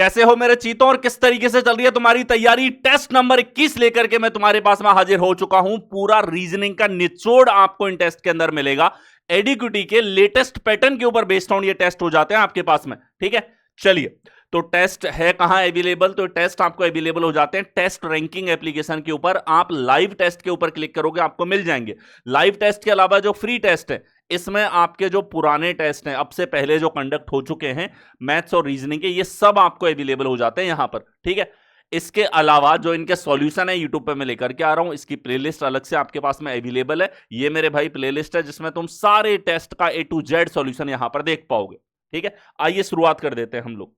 कैसे हो मेरे चीतों और किस तरीके से चल रही है तुम्हारी तैयारी? टेस्ट नंबर 21 लेकर के मैं तुम्हारे पास में हाजिर हो चुका हूं। पूरा रीजनिंग का निचोड़ आपको इन टेस्ट के अंदर मिलेगा। एडीक्यूटी के लेटेस्ट पैटर्न के ऊपर बेस्ड ऑन ये टेस्ट हो जाते हैं आपके पास में, ठीक है। चलिए, तो टेस्ट है कहां अवेलेबल? तो टेस्ट आपको अवेलेबल हो जाते हैं टेस्ट रैंकिंग एप्लीकेशन के ऊपर। आप लाइव टेस्ट के ऊपर क्लिक करोगे, आपको मिल जाएंगे। लाइव टेस्ट के अलावा जो फ्री टेस्ट है, इसमें आपके जो पुराने टेस्ट हैं, अब से पहले जो कंडक्ट हो चुके हैं मैथ्स और रीजनिंग के, ये सब आपको अवेलेबल हो जाते हैं यहां पर, ठीक है। इसके अलावा जो इनके सॉल्यूशन है यूट्यूब पे मैं लेकर के आ रहा हूं, इसकी प्लेलिस्ट अलग से आपके पास में अवेलेबल है। ये मेरे भाई प्लेलिस्ट है जिसमें तुम सारे टेस्ट का A to Z सॉल्यूशन यहां पर देख पाओगे, ठीक है। आइए शुरुआत कर देते हैं हम लोग।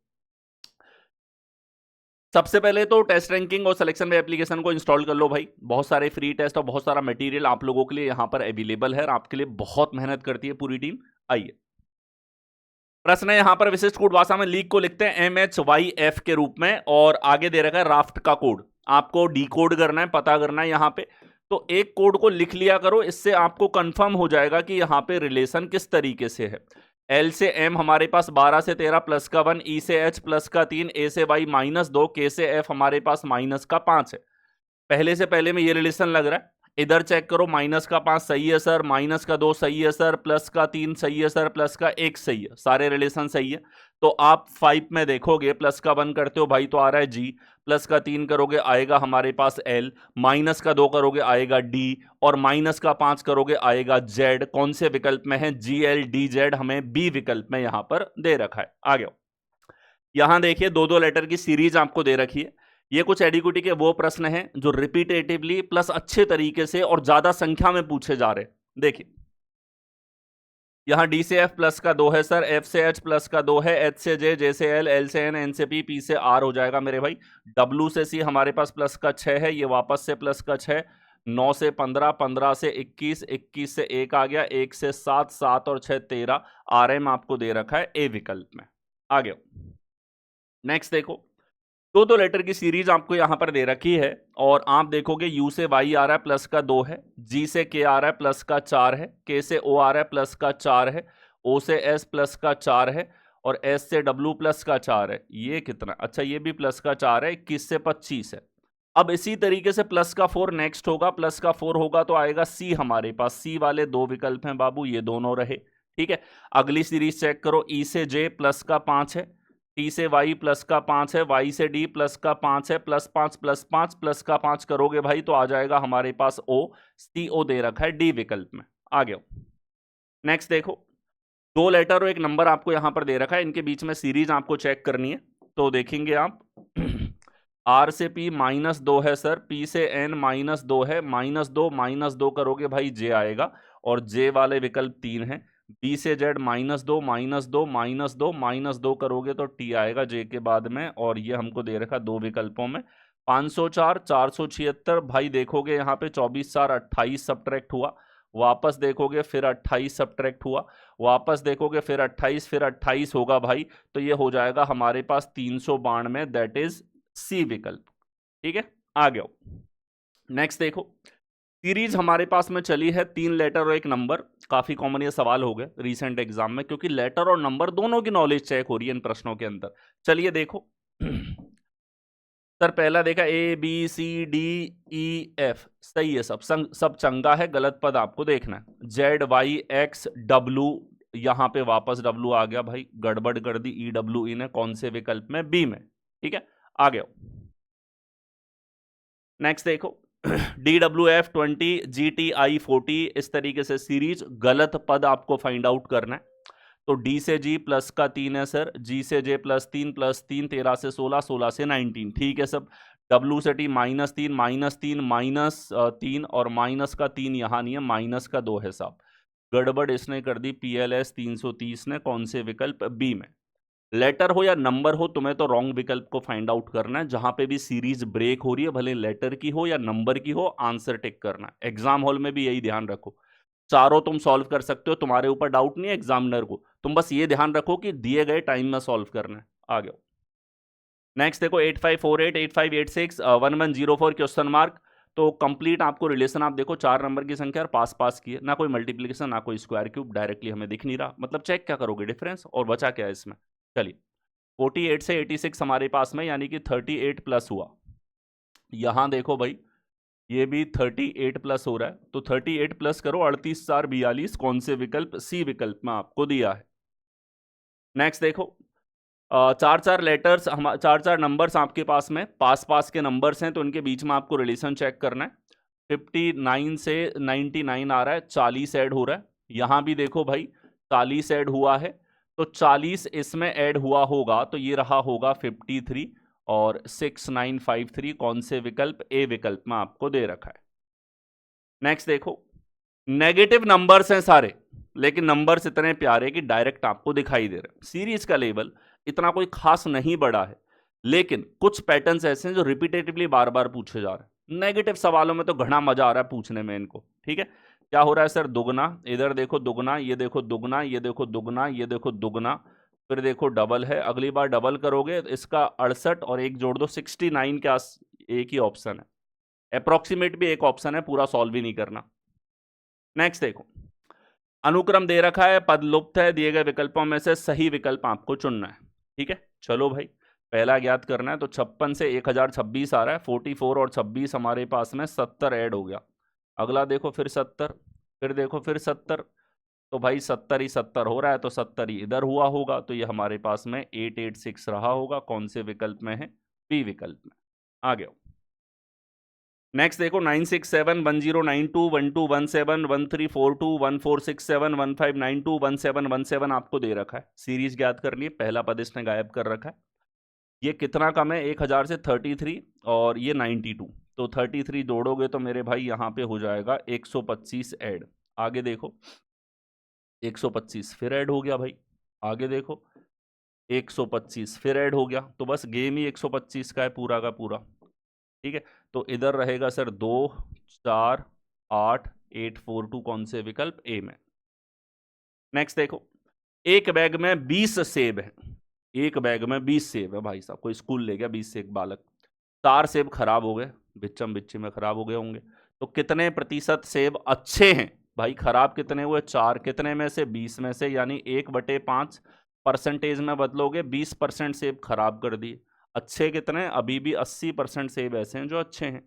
सबसे पहले तो टेस्ट रैंकिंग और सिलेक्शन में एप्लीकेशन को इंस्टॉल कर लो भाई। बहुत सारे फ्री टेस्ट और बहुत सारा मटेरियल आप लोगों के लिए यहां पर अवेलेबल है और आपके लिए बहुत मेहनत करती है पूरी टीम। आइए, प्रश्न है यहां पर, विशिष्ट कोड भाषा में लीक को लिखते हैं MHYF के रूप में और आगे दे रखा है राफ्ट का कोड। आपको डी कोड करना है, पता करना है यहां पे। तो एक कोड को लिख लिया करो, इससे आपको कंफर्म हो जाएगा कि यहां पे रिलेशन किस तरीके से है। L से M हमारे पास 12 से 13 प्लस का 1, E से H प्लस का 3, A से Y -2, K से F हमारे पास माइनस का 5 है। पहले से पहले में ये रिलेशन लग रहा है। इधर चेक करो, माइनस का 5 सही है सर, माइनस का 2 सही है सर, प्लस का 3 सही है सर, प्लस का 1 सही है, सारे रिलेशन सही है। तो आप 5 में देखोगे, प्लस का 1 करते हो भाई तो आ रहा है G, प्लस का 3 करोगे आएगा हमारे पास L, माइनस का 2 करोगे आएगा D, और माइनस का 5 करोगे आएगा Z। कौन से विकल्प में है? GLDZ हमें B विकल्प में यहां पर दे रखा है। आ गया, यहां देखिए दो दो लेटर की सीरीज आपको दे रखी है। ये कुछ एडीक्यूटी के वो प्रश्न हैं जो रिपीटेटिवली प्लस अच्छे तरीके से और ज्यादा संख्या में पूछे जा रहे हैं। देखिए, यहां D से F प्लस का 2 है सर, F से H प्लस का 2 है, H से J, J से L, L से N, N से P, P से R हो जाएगा मेरे भाई। W से C हमारे पास प्लस का 6 है, ये वापस से प्लस का 6, 9 से 15, 15 से 21, 21 से 1 आ गया, 1 से 7, 7 और 6 13। RM आपको दे रखा है A विकल्प में। आ गया, नेक्स्ट देखो, दो दो लेटर की सीरीज आपको यहां पर दे रखी है और आप देखोगे U से Y आ रहा है प्लस का 2 है, G से K आ रहा है प्लस का 4 है, K से O आ रहा है प्लस का 4 है, O से S प्लस का 4 है और S से W प्लस का 4 है। ये कितना? अच्छा, ये भी प्लस का 4 है, 21 से 25 है। अब इसी तरीके से प्लस का 4 नेक्स्ट होगा, प्लस का 4 होगा तो आएगा C हमारे पास। C वाले दो विकल्प हैं बाबू, ये दोनों रहे, ठीक है। अगली सीरीज चेक करो, E से J प्लस का 5 है, T से Y प्लस का 5 है, Y से D प्लस का 5 है, प्लस 5 प्लस 5 प्लस का 5 करोगे भाई तो आ जाएगा हमारे पास O। CO दे रखा है D विकल्प में। आ गया, नेक्स्ट देखो, दो लेटर और एक नंबर आपको यहां पर दे रखा है, इनके बीच में सीरीज आपको चेक करनी है। तो देखेंगे आप R से P -2 है सर, P से N -2 है, -2 करोगे भाई J आएगा और J वाले विकल्प 3 है। B से Z -2 -2 करोगे तो T आएगा J के बाद में, और ये हमको दे रखा दो विकल्पों में। 504, 476 भाई देखोगे यहाँ पे 24 4 28 सब्ट्रैक्ट हुआ, वापस देखोगे फिर 28 सब्ट्रैक्ट हुआ, वापस देखोगे फिर 28, फिर 28 होगा भाई, तो ये हो जाएगा हमारे पास 392, दैट इज C विकल्प, ठीक है। आ गया, नेक्स्ट देखो, सीरीज हमारे पास में चली है 3 लेटर और एक नंबर। काफी कॉमन ये सवाल हो गए रिसेंट एग्जाम में, क्योंकि लेटर और नंबर दोनों की नॉलेज चेक हो रही है इन प्रश्नों के अंदर। चलिए देखो, सर पहला देखा ABCDEF सही है, सब चंगा है, गलत पद आपको देखना है। ZYXW, यहां पे वापस W आ गया भाई, गड़बड़ कर दी EWE ने, कौन से विकल्प में? B में, ठीक है। आ गया, नेक्स्ट देखो, DWF 20, GTI 40, इस तरीके से सीरीज। गलत पद आपको फाइंड आउट करना है। तो D से G प्लस का 3 है सर, G से J प्लस 3, 13 से 16, 16 से 19, ठीक है सब। W से T -3, -3 और माइनस का 3 यहां नहीं है, माइनस का 2 है साहब। गड़बड़ इसने कर दी PLS 330 ने, कौन से विकल्प? B में। लेटर हो या नंबर हो, तुम्हें तो रॉन्ग विकल्प को फाइंड आउट करना है। जहां पे भी सीरीज ब्रेक हो रही है, भले लेटर की हो या नंबर की हो, आंसर टिक करना है। एग्जाम हॉल में भी यही ध्यान रखो, चारों तुम सॉल्व कर सकते हो, तुम्हारे ऊपर डाउट नहीं है एग्जामिनर को, तुम बस ये ध्यान रखो कि दिए गए टाइम में सॉल्व करना है। आ गया, नेक्स्ट देखो, 8548, 8586, 1104 क्वेश्चन मार्क। तो कंप्लीट आपको रिलेशन आप देखो, 4 नंबर की संख्या और पास पास की है, ना कोई मल्टीप्लीकेशन ना कोई स्क्वायर क्यूब, डायरेक्टली हमें दिख नहीं रहा, मतलब चेक क्या करोगे डिफरेंस, और बचा क्या है इसमें। चलिए, 48 से 86 हमारे पास में, यानी कि 38 प्लस हुआ। यहां देखो भाई, ये भी 38 प्लस हो रहा है, तो 38 प्लस करो, 38 4 42, कौन से विकल्प? सी विकल्प में आपको दिया है। नेक्स्ट देखो, चार चार लेटर्स, हम चार चार नंबर्स आपके पास में पास पास के नंबर्स हैं, तो इनके बीच में आपको रिलेशन चेक करना है। 59 से 99 आ रहा है, 40 ऐड हो रहा है। यहां भी देखो भाई 40 ऐड हुआ है, तो 40 इसमें ऐड हुआ होगा, तो ये रहा होगा 53 और 6953, कौन से विकल्प? ए विकल्प में आपको दे रखा है। नेक्स्ट देखो, नेगेटिव नंबर्स हैं सारे, लेकिन नंबर्स इतने प्यारे कि डायरेक्ट आपको दिखाई दे रहे हैं। सीरीज का लेवल इतना कोई खास नहीं बड़ा है, लेकिन कुछ पैटर्न्स ऐसे हैं जो रिपीटेटिवली बार बार पूछे जा रहे हैं। नेगेटिव सवालों में तो घना मजा आ रहा है पूछने में इनको, ठीक है। क्या हो रहा है सर? दुगना, इधर देखो दुगना, ये देखो दुगना, ये देखो दुगना, ये देखो दुगना, फिर देखो डबल है। अगली बार डबल करोगे तो इसका 68 और एक जोड़ दो 69 के आस, एक ही ऑप्शन है। अप्रोक्सीमेट भी एक ऑप्शन है, पूरा सॉल्व ही नहीं करना। नेक्स्ट देखो, अनुक्रम दे रखा है, पद लुप्त है, दिए गए विकल्पों में से सही विकल्प आपको चुनना है, ठीक है। चलो भाई, पहला ज्ञात करना है, तो 56 से 1026 आ रहा है, 44 और 26 हमारे पास में 70 ऐड हो गया। अगला देखो फिर 70, फिर देखो फिर 70, तो भाई 70 ही 70 हो रहा है, तो 70 ही इधर हुआ होगा, तो ये हमारे पास में 886 रहा होगा, कौन से विकल्प में है? बी विकल्प में। आ गया। नेक्स्ट देखो, 967 1092 1217 1342 1467 1592 1717 आपको दे रखा है। सीरीज ज्ञात करनी है, पहला पद इसने गायब कर रखा है। ये कितना कम है? 1000 से 33 और ये 92, तो 33 जोड़ोगे तो मेरे भाई यहाँ पे हो जाएगा 125 ऐड। आगे देखो, 125 फिर ऐड हो गया भाई। आगे देखो, 125 फिर ऐड हो गया, तो बस गेम ही 125 का है पूरा का पूरा, ठीक है। तो इधर रहेगा सर 2 4 8 842, कौन से विकल्प? ए में। नेक्स्ट देखो, एक बैग में 20 सेब है, एक बैग में 20 सेब है भाई साहब, कोई स्कूल ले गया 20 से एक बालक। 4 सेब खराब हो गए, बिच्चम बिच्ची में खराब हो गए होंगे, तो कितने प्रतिशत सेब अच्छे हैं? भाई खराब कितने हुए? 4। कितने में से? 20 में से, यानी 1/5 परसेंटेज में बदलोगे, 20% सेब खराब कर दिए। अच्छे कितने? अभी भी 80% सेब ऐसे हैं जो अच्छे हैं।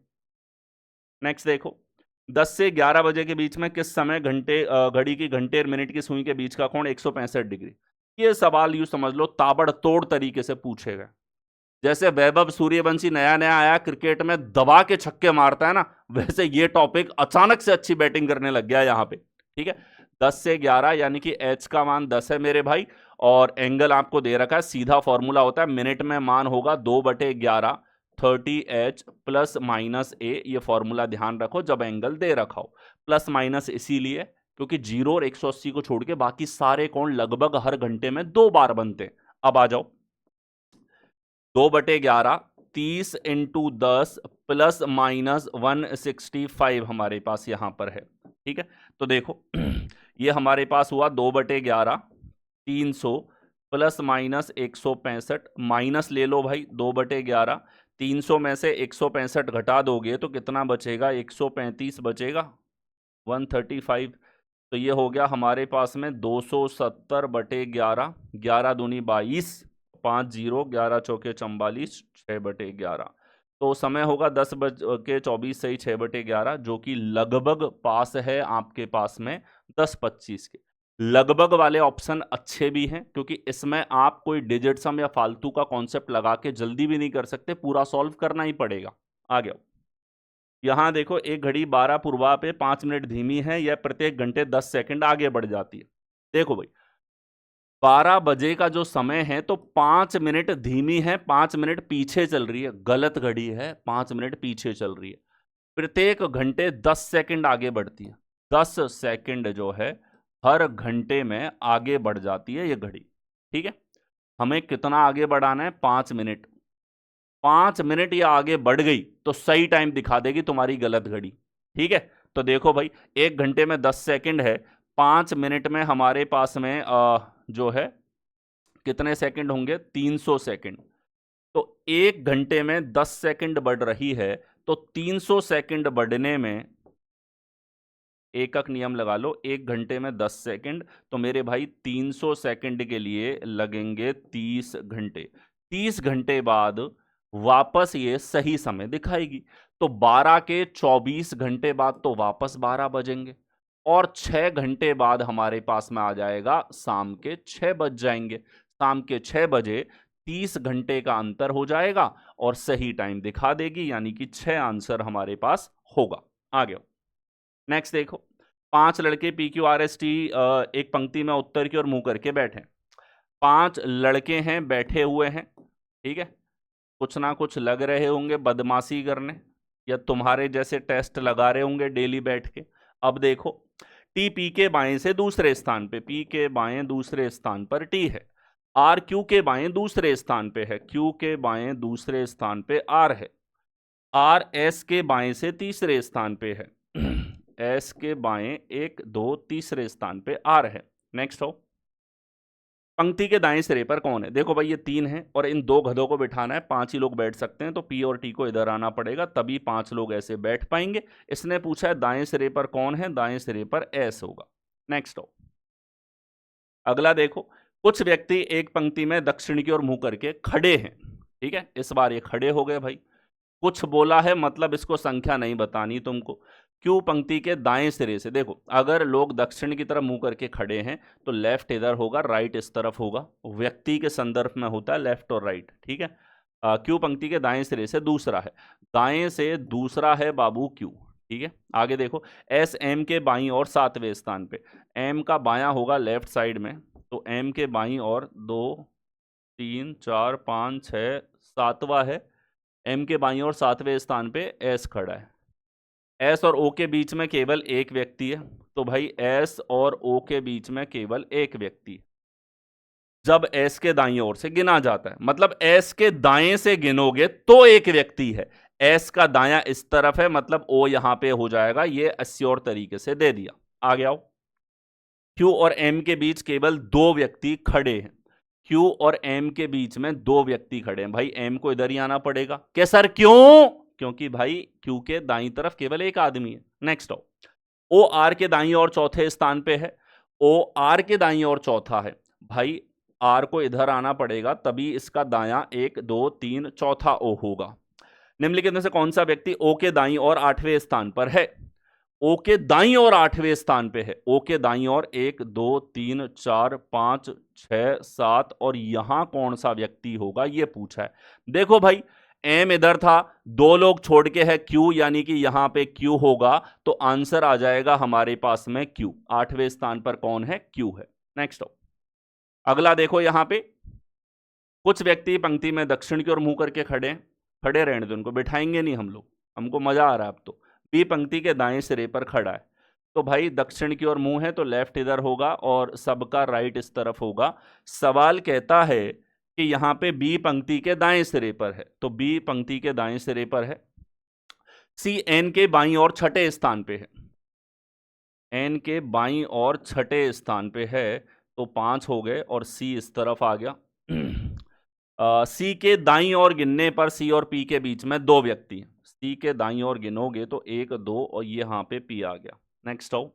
नेक्स्ट देखो, 10 से 11 बजे के बीच में किस समय घड़ी की घंटे और मिनट की सुई के बीच का कोण 165 डिग्री? ये सवाल यूं समझ लो ताबड़तोड़ तरीके से पूछेगा। जैसे वैभव सूर्यवंशी नया नया आया, क्रिकेट में दबा के छक्के मारता है ना, वैसे ये टॉपिक अचानक से अच्छी बैटिंग करने लग गया यहाँ पे, ठीक है। 10 से 11, यानी कि एच का मान 10 है मेरे भाई, और एंगल आपको दे रखा है, सीधा फॉर्मूला होता है मिनट में मान होगा 2/11 30h प्लस माइनस ए। ये फॉर्मूला ध्यान रखो जब एंगल दे रखा हो। प्लस माइनस इसीलिए क्योंकि 0 और 180 को छोड़ के बाकी सारे कोण लगभग हर घंटे में 2 बार बनते हैं। अब आ जाओ, 2/11 30 × 10 प्लस माइनस 165 हमारे पास यहां पर है, ठीक है। तो देखो ये हमारे पास हुआ 2/11 300 प्लस माइनस 165, माइनस ले लो भाई 2/11, 300 में से 165 घटा दोगे तो कितना बचेगा? 135 बचेगा, 135। तो ये हो गया हमारे पास में 270/11, 11 दूनी 22, 5 0, 11 चौके 44, 6/11। तो समय होगा 10:24 सही 6/11, जो कि लगभग पास है आपके पास में 10-25 के। लगभग वाले ऑप्शन अच्छे भी हैं क्योंकि इसमें आप कोई डिजिट सम या फालतू का कॉन्सेप्ट लगा के जल्दी भी नहीं कर सकते, पूरा सॉल्व करना ही पड़ेगा। आ गया, यहां देखो एक घड़ी 12 पूर्वा पे 5 मिनट धीमी है, यह प्रत्येक घंटे 10 सेकंड आगे बढ़ जाती है। देखो भाई 12 बजे का जो समय है तो 5 मिनट धीमी है, 5 मिनट पीछे चल रही है, गलत घड़ी है, 5 मिनट पीछे चल रही है। प्रत्येक घंटे 10 सेकंड आगे बढ़ती है, 10 सेकंड जो है हर घंटे में आगे बढ़ जाती है ये घड़ी, ठीक है। हमें कितना आगे बढ़ाना है? 5 मिनट। 5 मिनट ये आगे बढ़ गई तो सही टाइम दिखा देगी तुम्हारी गलत घड़ी, ठीक है। तो देखो भाई एक घंटे में 10 सेकंड है, 5 मिनट में हमारे पास में जो है कितने सेकंड होंगे? 300 सेकंड। तो एक घंटे में 10 सेकंड बढ़ रही है, तो 300 सेकंड बढ़ने में एकक नियम लगा लो, 1 घंटे में 10 सेकंड, तो मेरे भाई 300 सेकंड के लिए लगेंगे 30 घंटे। 30 घंटे बाद वापस ये सही समय दिखाएगी, तो 12 के 24 घंटे बाद तो वापस 12 बजेंगे, और 6 घंटे बाद हमारे पास में आ जाएगा शाम के 6 बज जाएंगे। शाम के 6 बजे 30 घंटे का अंतर हो जाएगा और सही टाइम दिखा देगी, यानी कि 6 आंसर हमारे पास होगा। आगे नेक्स्ट देखो, 5 लड़के PQRST एक पंक्ति में उत्तर की ओर मुंह करके बैठे। 5 लड़के हैं, बैठे हुए हैं, ठीक है, कुछ ना कुछ लग रहे होंगे बदमाशी करने, या तुम्हारे जैसे टेस्ट लगा रहे होंगे डेली बैठ के। अब देखो, टी पी के बाएं से दूसरे स्थान पे, पी के बाएं दूसरे स्थान पर टी है, आर क्यू के बाएं दूसरे स्थान पे है, क्यू के बाएं दूसरे स्थान पे आर है, आर एस के बाएं से तीसरे स्थान पे है, एस के बाएं 1 2 तीसरे स्थान पे आर है। नेक्स्ट हो, पंक्ति के दाएं सिरे पर कौन है? देखो भाई ये 3 है और इन 2 गधों को बिठाना है, 5 ही लोग बैठ सकते हैं, तो पी और टी को इधर आना पड़ेगा, तभी 5 लोग ऐसे बैठ पाएंगे। इसने पूछा है दाएं सिरे पर कौन है, दाएं सिरे पर एस होगा। नेक्स्ट हो, अगला देखो, कुछ व्यक्ति एक पंक्ति में दक्षिण की ओर मुंह करके खड़े हैं, ठीक है, इस बार ये खड़े हो गए भाई। कुछ बोला है मतलब इसको संख्या नहीं बतानी तुमको। क्यों पंक्ति के दाएं सिरे से, देखो अगर लोग दक्षिण की तरफ मुंह करके खड़े हैं तो लेफ्ट इधर होगा, राइट इस तरफ होगा, व्यक्ति के संदर्भ में होता है लेफ्ट और राइट, ठीक है। क्यों पंक्ति के दाएं सिरे से दूसरा है, दाएं से दूसरा है बाबू क्यू, ठीक है। आगे देखो, एस एम के बाईं और 7वें स्थान पे, एम का बायां होगा लेफ्ट साइड में, तो एम के बाईं और 2 3 4 5 6 7वां है, एम के बाईं और 7वें स्थान पे एस खड़ा है। एस और ओ के बीच में केवल एक व्यक्ति है, तो भाई एस और ओ के बीच में केवल एक व्यक्ति है। जब एस के दाईं ओर से गिना जाता है, मतलब एस के दाएं से गिनोगे तो एक व्यक्ति है, एस का दायां इस तरफ है, मतलब ओ यहां पे हो जाएगा, ये अस्योर तरीके से दे दिया। आगे आओ, क्यू और एम के बीच केवल 2 व्यक्ति खड़े हैं, क्यू और एम के बीच में 2 व्यक्ति खड़े हैं, भाई एम को इधर ही आना पड़ेगा। क्या सर क्यों? क्योंकि भाई क्यू के दाईं तरफ केवल एक आदमी है। नेक्स्ट आओ, ओ आर के दाईं और चौथे स्थान पे है, ओ आर के दाईं और चौथा है, भाई आर को इधर आना पड़ेगा, तभी इसका दायां 1 2 3 चौथा ओ होगा। निम्नलिखित में से कौन सा व्यक्ति ओ के दाईं और 8वें स्थान पर है? ओ के दाईं और 8वें स्थान पे है, ओ के दाईं और 1 2 3 4 5 6 7, और यहां कौन सा व्यक्ति होगा ये पूछा है। देखो भाई एम इधर था, 2 लोग छोड़ के है क्यू, यानी कि यहां पे क्यू होगा, तो आंसर आ जाएगा हमारे पास में क्यू। 8वें स्थान पर कौन है? क्यू है। नेक्स्ट हो, अगला देखो, यहां पे कुछ व्यक्ति पंक्ति में दक्षिण की ओर मुंह करके खड़े हैं, खड़े रहने दो, उनको बिठाएंगे नहीं हम लोग, हमको मजा आ रहा है अब तो। बी पंक्ति के दाएं सिरे पर खड़ा है, तो भाई दक्षिण की ओर मुंह है तो लेफ्ट इधर होगा और सबका राइट इस तरफ होगा। सवाल कहता है कि यहां पे बी पंक्ति के दाएं सिरे पर है, तो बी पंक्ति के दाएं सिरे पर है। सी एन के बाईं और 6ठे स्थान पे है, एन के बाईं और 6ठे स्थान पे है, तो 5 हो गए और सी इस तरफ आ गया। सी के दाईं ओर गिनने पर सी और पी के बीच में 2 व्यक्ति हैं, सी के दाईं ओर गिनोगे तो 1 2 और ये यहां पे पी आ गया। नेक्स्ट आओ,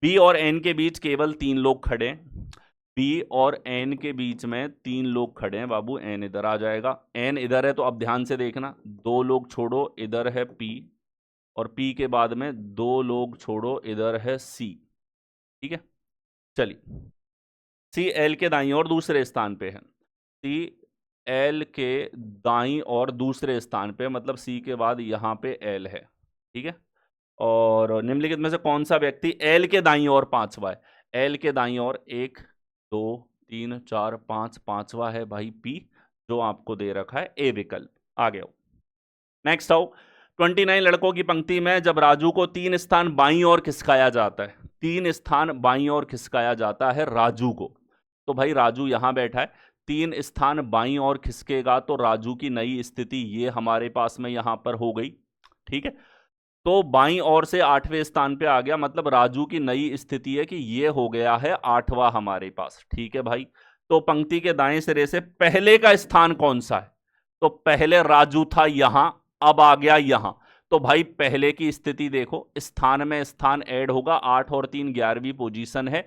बी और एन के बीच केवल 3 लोग खड़े हैं, बी और एन के बीच में 3 लोग खड़े हैं बाबू, एन इधर आ जाएगा, एन इधर है तो अब ध्यान से देखना, 2 लोग छोड़ो, इधर है पी, और पी के बाद में 2 लोग छोड़ो, इधर है सी, ठीक है। चलिए, सी एल के दाईं ओर दूसरे स्थान पे है, सी एल के दाईं और दूसरे स्थान पे, मतलब सी के बाद यहां पे एल है, ठीक है। और निम्नलिखित में से कौन सा व्यक्ति एल के दाईं ओर 5वां है? एल के दाईं ओर 1 2 3 4 5, 5वां है भाई पी, जो आपको दे रखा है ए विकल्प। आगे आओ, नेक्स्ट आओ, 29 लड़कों की पंक्ति में जब राजू को 3 स्थान बाईं ओर खिसकाया जाता है, 3 स्थान बाईं ओर खिसकाया जाता है राजू को, तो भाई राजू यहां बैठा है, 3 स्थान बाईं ओर खिसकेगा तो राजू की नई स्थिति ये हमारे पास में यहां पर हो गई, ठीक है। तो बाईं ओर से 8वें स्थान पे आ गया, मतलब राजू की नई स्थिति है कि ये हो गया है 8वां हमारे पास, ठीक है भाई। तो पंक्ति के दाएं सिरे से पहले का स्थान कौन सा है? तो पहले राजू था यहां, अब आ गया यहां, तो भाई पहले की स्थिति देखो, स्थान में स्थान ऐड होगा, 8 और 3 11वीं पोजीशन है,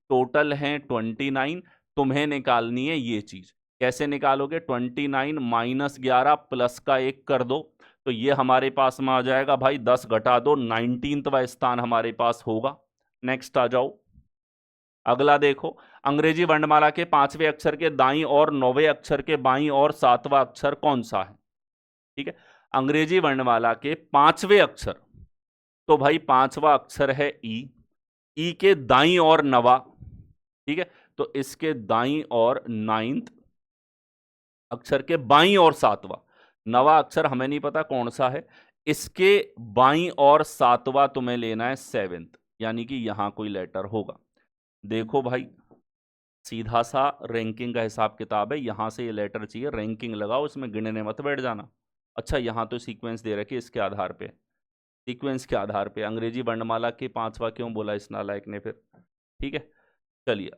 टोटल है 29। तुम्हें निकालनी है ये चीज। कैसे निकालोगे? 29 माइनस 11 प्लस का 1 कर दो, तो ये हमारे पास में आ जाएगा भाई 10 घटा दो, 19वां स्थान हमारे पास होगा। नेक्स्ट आ जाओ, अगला देखो, अंग्रेजी वर्णमाला के 5वें अक्षर के दाईं और 9वें अक्षर के बाईं और 7वां अक्षर कौन सा है? ठीक है, अंग्रेजी वर्णमाला के 5वें अक्षर, तो भाई 5वां अक्षर है ई के दाईं और 9वां, ठीक है, तो इसके दाईं और 9th अक्षर के बाईं और 7वां, 9वां अक्षर हमें नहीं पता कौन सा है, इसके बाईं और 7वां तुम्हें लेना है 7th, यानी कि यहां कोई लेटर होगा। देखो भाई, सीधा सा रैंकिंग का हिसाब किताब है, यहां से ये लेटर चाहिए, रैंकिंग लगाओ, इसमें गिनने मत बैठ जाना। अच्छा, यहां तो सीक्वेंस दे रखी है, इसके आधार पे, सीक्वेंस के आधार पे अंग्रेजी वर्णमाला के 5वां क्यों बोला इस नालायक ने फिर? ठीक है, चलिए,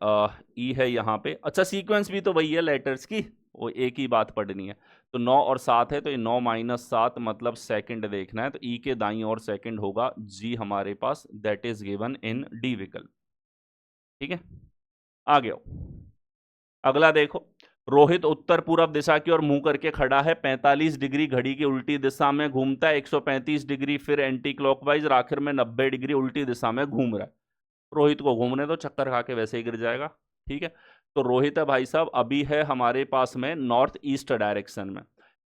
ई है यहाँ पे। अच्छा, सीक्वेंस भी तो वही है लेटर्स की, वो एक ही बात पढ़नी है। तो 9 और 7 है, तो ये 9 माइनस 7 मतलब सेकंड देखना है, तो ई के दाईं और सेकंड होगा जी हमारे पास, that is given in the विकल्प। ठीक है, आ गया। अगला देखो, रोहित उत्तर पूर्व दिशा की ओर मुंह करके खड़ा है, 45 डिग्री घड़ी की उल्टी दिशा में घूमता है, 135 डिग्री फिर एंटी क्लॉकवाइज और आखिर में 90 डिग्री उल्टी दिशा में घूम रहा है। रोहित को घूमने दो, चक्कर खा के वैसे ही गिर जाएगा। ठीक है, तो रोहित है भाई साहब, अभी है हमारे पास में नॉर्थ ईस्ट डायरेक्शन में,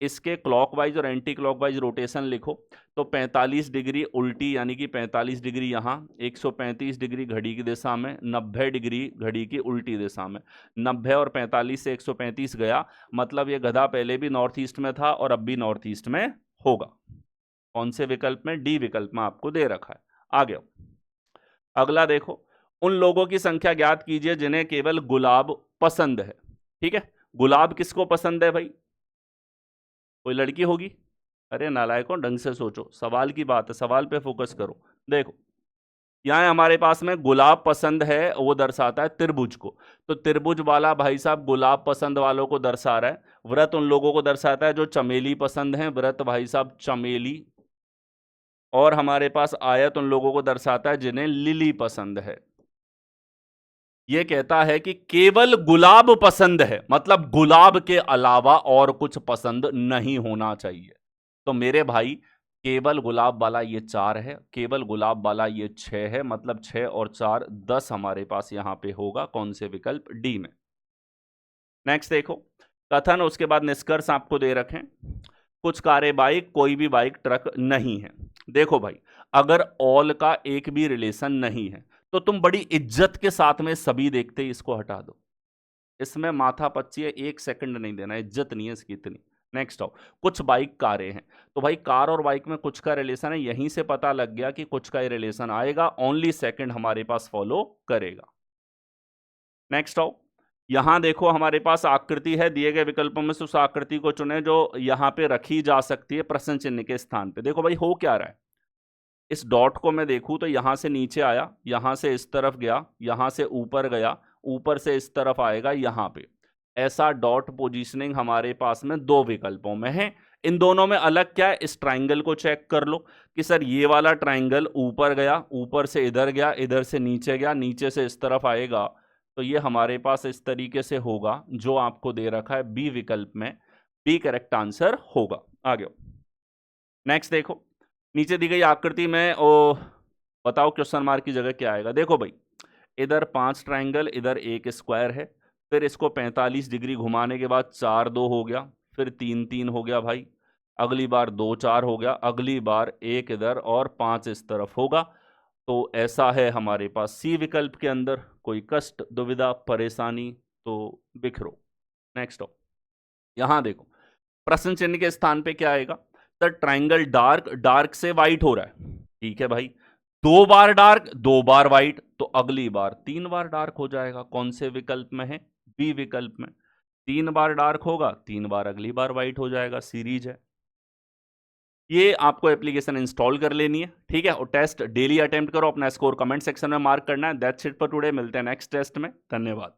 इसके क्लॉकवाइज और एंटी क्लॉकवाइज रोटेशन लिखो, तो 45 डिग्री उल्टी यानी कि 45 डिग्री यहाँ, 135 डिग्री घड़ी की दिशा में, 90 डिग्री घड़ी की उल्टी दिशा में। 90 और 45 से 135 गया, मतलब ये गधा पहले भी नॉर्थ ईस्ट में था और अब भी नॉर्थ ईस्ट में होगा। कौन से विकल्प में? डी विकल्प में आपको दे रखा है। आ गया, अगला देखो, उन लोगों की संख्या ज्ञात कीजिए जिन्हें केवल गुलाब पसंद है। ठीक है, गुलाब किसको पसंद है भाई? कोई लड़की होगी? अरे नालायकों, ढंग से सोचो, सवाल की बात है, सवाल पे फोकस करो। देखो, यहां हमारे पास में गुलाब पसंद है, वो दर्शाता है त्रिभुज को, तो त्रिभुज वाला भाई साहब गुलाब पसंद वालों को दर्शा रहा है। व्रत उन लोगों को दर्शाता है जो चमेली पसंद है, व्रत भाई साहब चमेली। और हमारे पास आयत उन लोगों को दर्शाता है जिन्हें लिली पसंद है। यह कहता है कि केवल गुलाब पसंद है, मतलब गुलाब के अलावा और कुछ पसंद नहीं होना चाहिए। तो मेरे भाई, केवल गुलाब वाला ये 4 है, केवल गुलाब वाला ये 6 है, मतलब 6 और 4 10 हमारे पास यहां पे होगा। कौन से विकल्प? डी में। नेक्स्ट देखो, कथन उसके बाद निष्कर्ष आपको दे रखें। कुछ कारें बाइक, कोई भी बाइक ट्रक नहीं है। देखो भाई, अगर ऑल का एक भी रिलेशन नहीं है तो तुम बड़ी इज्जत के साथ में सभी देखते ही इसको हटा दो, इसमें माथा पच्ची है, 1 सेकंड नहीं देना, इज्जत नहीं है इसकी इतनी। नेक्स्ट आओ, कुछ बाइक कारें हैं, तो भाई कार और बाइक में कुछ का रिलेशन है, यहीं से पता लग गया कि कुछ का रिलेशन आएगा, ओनली सेकंड हमारे पास फॉलो करेगा। नेक्स्ट आओ, यहां देखो हमारे पास आकृति है, दिए गए विकल्पों में से उस आकृति को चुने जो यहां पे रखी जा सकती है प्रश्न चिन्ह के स्थान पे। देखो भाई, हो क्या रहा है, इस डॉट को मैं देखूं तो यहां से नीचे आया, यहां से इस तरफ गया, यहां से ऊपर गया, ऊपर से इस तरफ आएगा यहां पे। ऐसा डॉट पोजीशनिंग हमारे पास में 2 विकल्पों में है। इन दोनों में अलग क्या है? इस ट्राइंगल को चेक कर लो कि सर ये वाला ट्राइंगल ऊपर गया, ऊपर से इधर गया, इधर से नीचे गया, नीचे से इस तरफ आएगा, तो ये हमारे पास इस तरीके से होगा जो आपको दे रखा है बी विकल्प में। बी करेक्ट आंसर होगा। आ गया, नेक्स्ट देखो, नीचे दी गई आकृति में बताओ क्वेश्चन मार्क की जगह क्या आएगा। देखो भाई, इधर 5 ट्राइंगल, इधर एक स्क्वायर है, फिर इसको 45 डिग्री घुमाने के बाद 4 2 हो गया, फिर 3 3 हो गया भाई, अगली बार 2 4 हो गया, अगली बार 1 इधर और 5 इस तरफ होगा। तो ऐसा है हमारे पास सी विकल्प के अंदर। कोई कष्ट, दुविधा, परेशानी तो बिखरो। नेक्स्ट हो, यहां देखो, प्रश्न चिन्ह के स्थान पे क्या आएगा? तो ट्राइंगल डार्क, डार्क से व्हाइट हो रहा है, ठीक है भाई, 2 बार डार्क 2 बार व्हाइट, तो अगली बार 3 बार डार्क हो जाएगा। कौन से विकल्प में है? बी विकल्प में। 3 बार डार्क होगा, 3 बार अगली बार व्हाइट हो जाएगा, सीरीज है। ये आपको एप्लीकेशन इंस्टॉल कर लेनी है, ठीक है, और टेस्ट डेली अटेम्प्ट करो, अपना स्कोर कमेंट सेक्शन में मार्क करना है। दैट्स इट फॉर टुडे, मिलते हैं नेक्स्ट टेस्ट में। धन्यवाद।